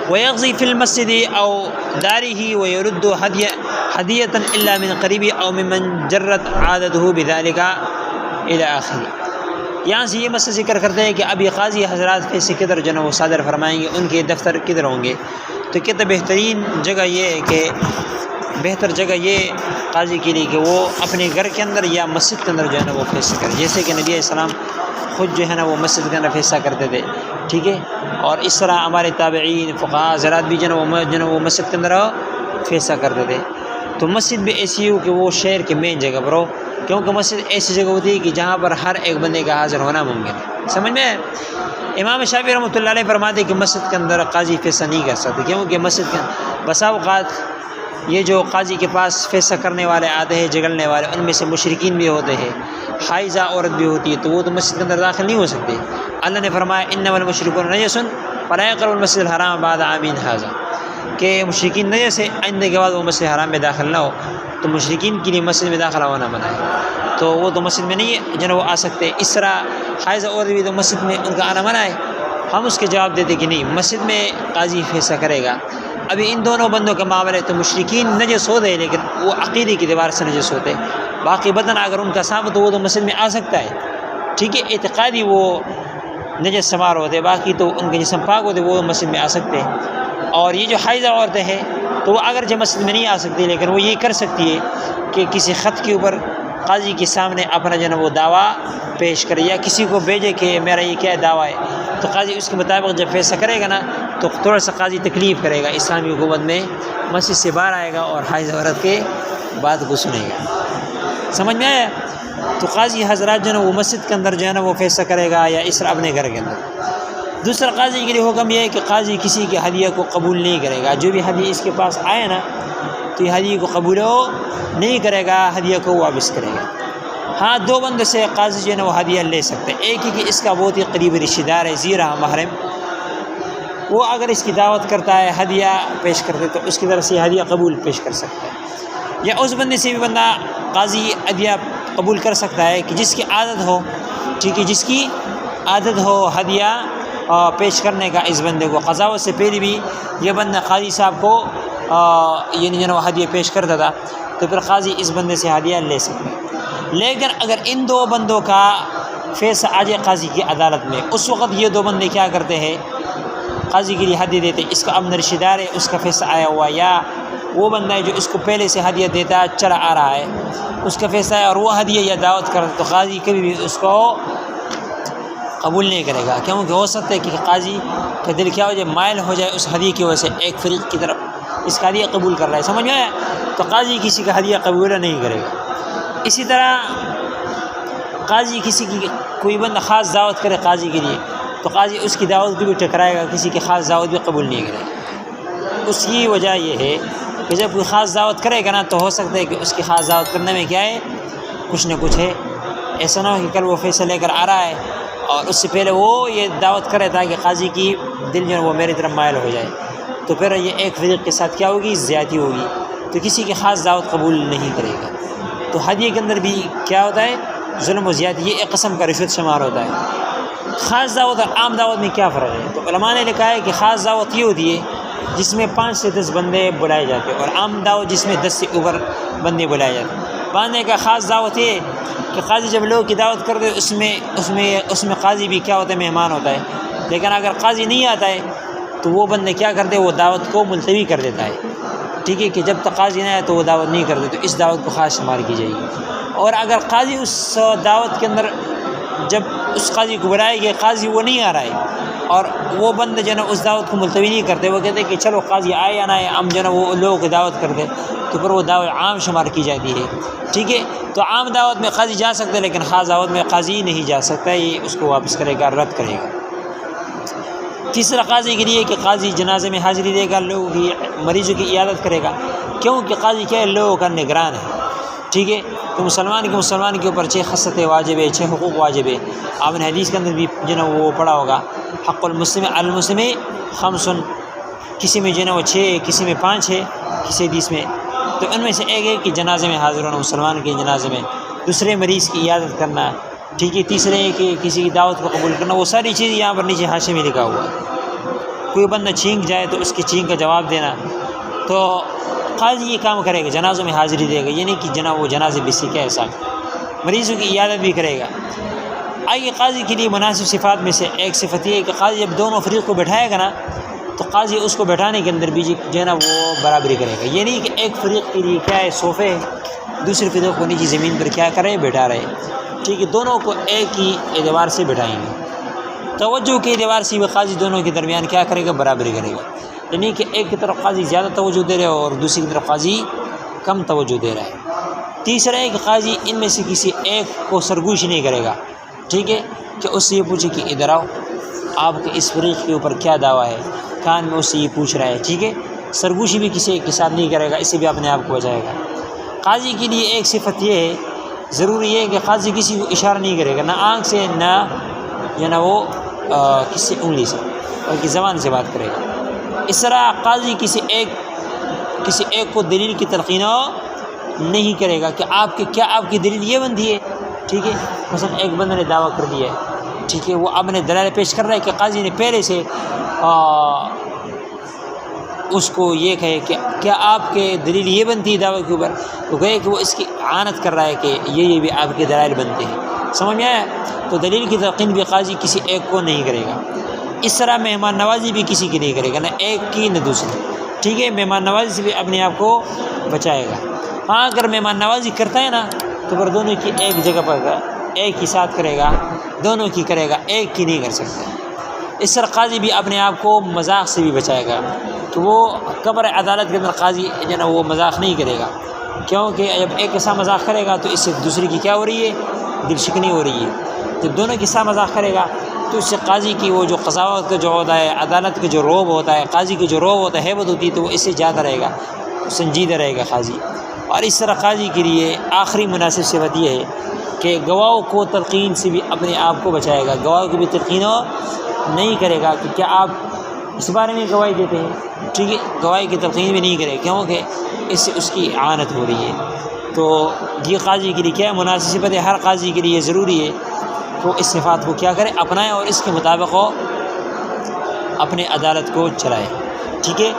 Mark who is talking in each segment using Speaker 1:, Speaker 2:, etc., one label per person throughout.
Speaker 1: ويقضي في المسجد أو داره ويرد هدية إلا من قريب أو ممن جرت عادته بذلك إلى آخره. یہاں سے یہ مسئلہ ذکر کرتے ہیں کہ اب یہ قاضی حضرات پیسے کدھر جو ہے وہ صادر فرمائیں گے، ان کے دفتر کدھر ہوں گے. تو کہتے بہترین جگہ یہ ہے کہ بہتر جگہ یہ قاضی کے لیے کہ وہ اپنے گھر کے اندر یا مسجد کے اندر جو ہے نا وہ فیصلہ کرے، جیسے کہ نبی علیہ السلام خود جو ہے نا وہ مسجد کے اندر فیصلہ کرتے تھے. ٹھیک ہے، اور اس طرح ہمارے تابعین فقہاء حضرات بھی جو ہے نا وہ مسجد کے اندر فیصلہ کرتے تھے. تو مسجد بھی ایسی ہو کہ وہ شہر کے مین جگہ پر ہو، کیونکہ مسجد ایسی جگہ ہوتی ہے کہ جہاں پر ہر ایک بندے کا حاضر ہونا ممکن ہے. سمجھ میں؟ امام شافعی رحمۃ اللہ علیہ فرماتے ہیں کہ مسجد کے اندر قاضی فیصلہ نہیں کر سکتے، کیونکہ مسجد کے بسا اوقات یہ جو قاضی کے پاس فیصلہ کرنے والے آتے ہیں جگڑنے والے، ان میں سے مشرکین بھی ہوتے ہیں، حائضہ عورت بھی ہوتی ہے، تو وہ تو مسجد کے اندر داخل نہیں ہو سکتے. اللہ نے فرمایا انما المشرکون نجس فلا یقربوا المسجد الحرام بعد عامهم ھذا، کہ مشرکین نجس ہے، آئندہ کے بعد وہ مسجد حرام میں داخل نہ ہو. تو مشرکین کے لیے مسجد میں داخلہ ہونا منع ہے، تو وہ تو مسجد میں نہیں جو ہے وہ آ سکتے. اس طرح حائض عورت بھی تو مسجد میں ان کا آنا منع ہے. ہم اس کے جواب دیتے کہ نہیں، مسجد میں قاضی فیصلہ کرے گا. ابھی ان دونوں بندوں کا معاملہ ہے، تو مشرکین نجس ہوتے ہیں لیکن وہ عقیدے کی اعتبار سے نجس ہوتے ہیں. باقی بدن اگر ان کا صاف تو وہ تو مسجد میں آ سکتا ہے. ٹھیک ہے، اعتقادی وہ نجس شمار ہوتے، باقی تو ان کے جسم پاک ہوتے وہ مسجد میں آ سکتے ہیں. اور یہ جو حائضہ عورتیں ہیں تو وہ اگرچہ مسجد میں نہیں آ سکتی، لیکن وہ یہ کر سکتی ہے کہ کسی خط کے اوپر قاضی کے سامنے اپنا جو ہے وہ دعویٰ پیش کرے، یا کسی کو بھیجے کہ میرا یہ کیا دعویٰ ہے. تو قاضی اس کے مطابق جب فیصلہ کرے گا نا تو تھوڑا سا قاضی تکلیف کرے گا، اسلامی حکومت میں مسجد سے باہر آئے گا اور حائض عورت کے بات کو سنے گا. سمجھ میں آیا؟ تو قاضی حضرات جو ہے وہ مسجد کے اندر جو ہے نا وہ فیصلہ کرے گا یا اس طرح اپنے گھر کے اندر. دوسرا قاضی کے لیے حکم یہ ہے کہ قاضی کسی کے ہدیہ کو قبول نہیں کرے گا. جو بھی ہدیہ اس کے پاس آئے نا تو یہ ہدیہ کو قبول نہیں کرے گا، ہدیہ کو واپس کرے گا. ہاں، دو بندے سے قاضی جو ہے نا وہ ہدیہ لے سکتے ہیں. ایک ہی کہ اس کا بہت ہی قریبی رشتہ دار ہے، زی رہا محرم، وہ اگر اس کی دعوت کرتا ہے ہدیہ پیش کرتے تو اس کی طرف سے ہدیہ قبول پیش کر سکتا ہے. یا اس بندے سے بھی بندہ قاضی ہدیہ قبول کر سکتا ہے کہ جس کی عادت ہو، ٹھیک ہے، جس کی عادت ہو ہدیہ پیش کرنے کا. اس بندے کو قضاوت سے پہلے بھی یہ بندہ قاضی صاحب کو یعنی جو ہے ہدیہ پیش کرتا تھا، تو پھر قاضی اس بندے سے ہدیہ لے سکتا ہے. لیکن اگر ان دو بندوں کا فیصلہ آ جائے قاضی کی عدالت میں، اس وقت یہ دو بندے کیا کرتے ہیں، قاضی کے لیے ہدیہ دیتے. اس کا اپنا رشتہ دار ہے، اس کا فیصلہ آیا ہوا، یا وہ بندہ ہے جو اس کو پہلے سے ہدیہ دیتا چلا آ رہا ہے، اس کا فیصلہ ہے اور وہ ہدیہ یا دعوت کرتا، تو قاضی کبھی بھی اس کو قبول نہیں کرے گا. کیونکہ ہو سکتا ہے کہ قاضی کا دل کیا ہو جائے، مائل ہو جائے اس ہدیہ کی وجہ سے ایک فریق کی طرف، اس کا ہدیہ قبول کر رہا ہے. سمجھ میں آیا؟ تو قاضی کسی کا ہدیہ قبول نہیں کرے گا. اسی طرح قاضی کسی کی کوئی بندہ خاص دعوت کرے قاضی کے لیے، تو قاضی اس کی دعوت کو بھی ٹکرائے گا، کسی کی خاص دعوت بھی قبول نہیں کرے گا. اس کی وجہ یہ ہے کہ جب کوئی خاص دعوت کرے گا نا تو ہو سکتا ہے کہ اس کی خاص دعوت کرنے میں کیا ہے، کچھ نہ کچھ ہے. ایسا نہ ہو کہ کل وہ فیصلہ لے کر آ رہا ہے اور اس سے پہلے وہ یہ دعوت کرے تاکہ قاضی کی دل جو ہے وہ میری طرف مائل ہو جائے، تو پھر یہ ایک فریق کے ساتھ کیا ہوگی، زیادتی ہوگی. تو کسی کی خاص دعوت قبول نہیں کرے گا. تو ہدیے کے اندر بھی کیا ہوتا ہے، ظلم و زیادتی، یہ ایک قسم کا رشوت شمار ہوتا ہے. خاص دعوت اور عام دعوت میں کیا فرق ہے؟ تو علماء نے لکھا ہے کہ خاص دعوت یہ ہوتی ہے جس میں 5 سے 10 بندے بلائے جاتے ہیں، اور عام دعوت جس میں 10 سے اوپر بندے بلائے جاتے ہیں. باندھنے کا خاص دعوت یہ کہ قاضی جب لوگوں کی دعوت کرتے اس میں قاضی بھی کیا ہوتا ہے، مہمان ہوتا ہے. لیکن اگر قاضی نہیں آتا ہے تو وہ بندے کیا کرتے ہیں، وہ دعوت کو ملتوی کر دیتا ہے. ٹھیک ہے، کہ جب تک قاضی نہ آئے تو وہ دعوت نہیں کرتے، تو اس دعوت کو خاص شمار کی جائے گی. اور اگر قاضی اس دعوت کے اندر جب اس قاضی کو بلائے گئے، قاضی وہ نہیں آ رہا ہے اور وہ بندے جو ہے نا اس دعوت کو ملتوی نہیں کرتے، وہ کہتے ہیں کہ چلو قاضی آئے یا نہ آئے، ہم جو ہے نا وہ لوگوں کی دعوت کرتے، تو پھر وہ دعوت عام شمار کی جاتی ہے. ٹھیک ہے، تو عام دعوت میں قاضی جا سکتے لیکن خاص دعوت میں قاضی نہیں جا سکتا، یہ اس کو واپس کرے گا، رد کرے گا. تیسرا قاضی کے لیے کہ قاضی جنازے میں حاضری دے گا، لوگوں کی مریضوں کی عیادت کرے گا، کیونکہ قاضی کیا ہے، لوگوں کا نگران ہے. ٹھیک ہے، تو مسلمان کے اوپر 6 خصلتیں واجب ہے، 6 حقوق واجب ہے. آپ نے حدیث کے اندر بھی جو ہے نا وہ پڑھا ہوگا، حق المسلم علی المسلم 5، کسی میں جو ہے نا وہ 6، کسی میں 5 ہے، کسی حدیث میں. تو ان میں سے ایک ہے کہ جنازے میں حاضر ہونا، مسلمان کے جنازے میں. دوسرے مریض کی عیادت کرنا. ٹھیک ہے، تیسرے ہے کہ کسی کی دعوت کو قبول کرنا. وہ ساری چیز یہاں پر نیچے حاشیے میں لکھا ہوا ہے. کوئی بندہ چھینک جائے تو اس کی چھینک کا جواب دینا، تو قاضی یہ کام کرے گا، جنازوں میں حاضری دے گا، یہ نہیں کہ وہ جنازے بھی سیکھے ایسا، مریضوں کی عیادت بھی کرے گا۔ آئیے قاضی کے لیے مناسب صفات میں سے ایک صفت یہ ہے کہ قاضی جب دونوں فریق کو بیٹھائے گا نا تو قاضی اس کو بیٹھانے کے اندر بھی جو ہے نا وہ برابری کرے گا، یہ نہیں کہ ایک فریق کے لیے کیا ہے صوفے ہے، دوسرے فریق کو نیچے زمین پر کیا کرے بیٹھا رہے، ٹھیک ہے، دونوں کو ایک ہی اعتبار سے بیٹھائیں گے۔ توجہ کے اعتبار سے بھی قاضی دونوں کے درمیان کیا کرے گا، برابری کرے گا، یعنی کہ ایک کی طرف قاضی زیادہ توجہ دے رہے اور دوسری کی طرف قاضی کم توجہ دے رہا ہے۔ تیسرا ہے کہ قاضی ان میں سے کسی ایک کو سرگوشی نہیں کرے گا، ٹھیک ہے، کہ اس سے یہ پوچھے کہ ادھر آؤ، آپ کے اس فریق کے اوپر کیا دعویٰ ہے، کان میں اس سے یہ پوچھ رہا ہے، ٹھیک ہے، سرگوشی بھی کسی ایک کے ساتھ نہیں کرے گا، اس سے بھی اپنے آپ کو بچائے گا۔ قاضی کے لیے ایک صفت یہ ہے، ضروری یہ ہے کہ قاضی کسی کو اشارہ نہیں کرے گا، نہ آنکھ سے نہ یا نہ وہ کسی انگلی سے، بلکہ زبان سے بات کرے گا۔ اس طرح قاضی کسی ایک کو دلیل کی تلقین نہیں کرے گا کہ آپ کی دلیل یہ بنتی ہے، ٹھیک ہے، مثلا ایک بندے نے دعویٰ کر دیا ہے، ٹھیک ہے، وہ اپنے دلائل پیش کر رہا ہے کہ قاضی نے پہلے سے اس کو یہ کہے کہ کیا آپ کے دلیل یہ بنتی ہے دعوے کے اوپر، تو کہے کہ وہ اس کی اعانت کر رہا ہے کہ یہ بھی آپ کے دلائل بنتے ہیں، سمجھ میں آیا؟ تو دلیل کی تلقین بھی قاضی کسی ایک کو نہیں کرے گا۔ اس طرح مہمان نوازی بھی کسی کی نہیں کرے گا، نہ ایک کی نہ دوسری، ٹھیک ہے، مہمان نوازی سے بھی اپنے آپ کو بچائے گا۔ ہاں اگر مہمان نوازی کرتا ہے نا تو پھر دونوں کی ایک جگہ پر ایک ہی ساتھ کرے گا، دونوں کی کرے گا، ایک کی نہیں کر سکتا۔ اس طرح قاضی بھی اپنے آپ کو مذاق سے بھی بچائے گا کہ وہ قبر عدالت کے اندر قاضی جو نا وہ مذاق نہیں کرے گا، کیونکہ جب ایک کے ساتھ مذاق کرے گا تو اس سے دوسری کی کیا ہو رہی ہے، دل شکنی ہو رہی ہے۔ جب دونوں کے ساتھ مذاق کرے گا تو اس سے قاضی کی وہ جو قضاوت کا جو ہوتا ہے، عدالت کا جو روب ہوتا ہے، قاضی کی جو روب ہوتا ہے، ہیبت ہوتی ہے، تو وہ اس سے زیادہ رہے گا، سنجیدہ رہے گا قاضی۔ اور اس طرح قاضی کے لیے آخری مناسب صفت یہ ہے کہ گواہوں کو تلقین سے بھی اپنے آپ کو بچائے گا، گواہوں کی بھی تلقین نہیں کرے گا کہ کیا آپ اس بارے میں گواہی دیتے ہیں، ٹھیک ہے، گواہی کی تلقین بھی نہیں کرے، کیونکہ اس سے اس کی اعانت ہو رہی ہے۔ تو یہ قاضی کے لیے کیا مناسب صفت ہے، ہر قاضی کے لیے ضروری ہے کہ وہ اس صفات کو کیا کرے، اپنائے اور اس کے مطابق وہ اپنے عدالت کو چلائے، ٹھیک ہے۔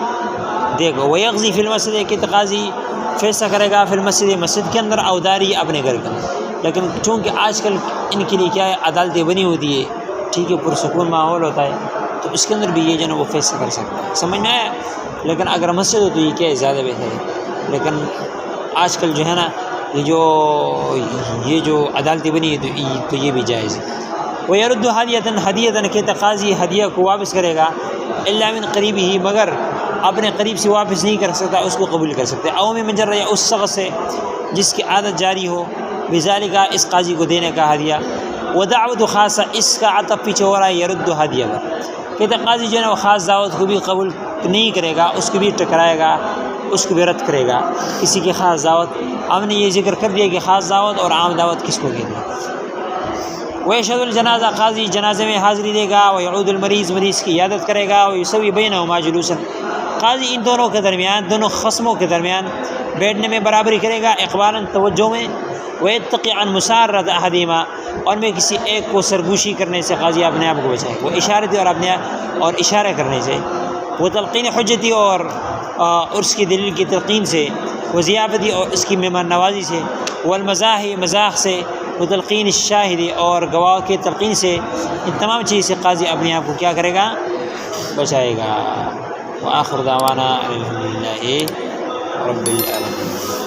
Speaker 1: دیکھو ویقضی فی المسجد کہ قاضی فیصلہ کرے گا فی المسجد، مسجد کے اندر، او داری اپنے گھر کے اندر، لیکن چونکہ آج کل ان کے لیے کیا ہے عدالتیں بنی ہوتی ہے، ٹھیک ہے، پرسکون ماحول ہوتا ہے، تو اس کے اندر بھی یہ جو نا وہ فیصلہ کر سکتا ہے، سمجھ میں آیا؟ لیکن اگر مسجد ہو تو یہ کیا ہے زیادہ بہتر ہے، لیکن آج کل جو ہے نا یہ جو عدالتیں بنی ہے تو یہ بھی جائز ہے۔ وَيَرُدُّ ہدیۃً کہ قاضی ہدیہ کو واپس کرے گا، الا من قریب ہی مگر اپنے قریب سے واپس نہیں کر سکتا، اس کو قبول کر سکتے، او من مجرہ یا اس شخص سے جس کی عادت جاری ہو، بذالک اس قاضی کو دینے کا ہدیہ، ودعوت خاصہ اس کا عطف پیچھے ہو رہا ہے یرد ہدیہ پر، کہتے قاضی جو ہے نا وہ خاص دعوت کو بھی قبول نہیں کرے گا، اس کو بھی ٹکرائے گا، اس کو بھی رد کرے گا، کسی کی خاص دعوت، ہم نے یہ ذکر کر دیا کہ خاص دعوت اور عام دعوت کس کو کہتے ہیں۔ ویشهد الجنازہ قاضی جنازے میں حاضری دے گا، ویعود المریض مریض کی عیادت کرے گا، ویسوی بینہما جلوسا قاضی ان دونوں کے درمیان، دونوں خصموں کے درمیان بیٹھنے میں برابری کرے گا، اقبالا توجہ میں، ویتقی عن مسارۃ احدہما اور میں کسی ایک کو سرگوشی کرنے سے قاضی اپنے آپ کو بچائے، وہ اشارتی اور اشارہ کرنے سے، وہ تلقین حجتی اور اس کی دلیل کی تلقین سے، وہ ضیافتی اور اس کی مہمان نوازی سے، والمزاح مذاق سے، وہ تلقین الشاہد اور گواہ کے تلقین سے، ان تمام چیز سے قاضی اپنے آپ کو کیا کرے گا، بچائے گا۔ وآخر دعوانا الحمدللہ رب العالمین۔